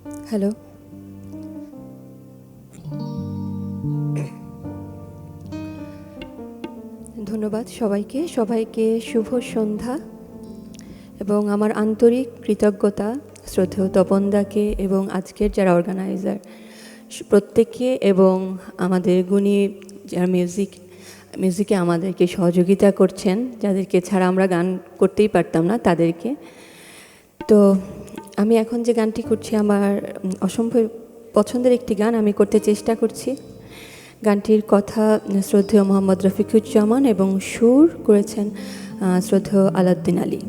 Hello, ধন্যবাদ সবাইকে। সবাইকে শুভ সন্ধ্যা এবং আমার আন্তরিক কৃতজ্ঞতা শ্রদ্ধেয় তপনদাকে এবং আজকের যারা অর্গানাইজার প্রত্যেককে এবং আমাদের গুণী যারা মিউজিকে আমাদেরকে সহযোগিতা করছেন, যাদেরকে ছাড়া আমরা গান করতেই পারতাম না, তাদেরকে। তো আমি এখন যে গানটি করছি আমার অসম্ভব পছন্দের একটি গান, আমি করতে চেষ্টা করছি। গানটির কথা শ্রদ্ধেয় মোহাম্মদ রফিকুজ্জামান এবং সুর করেছেন শ্রদ্ধেয় আলাউদ্দিন আলী।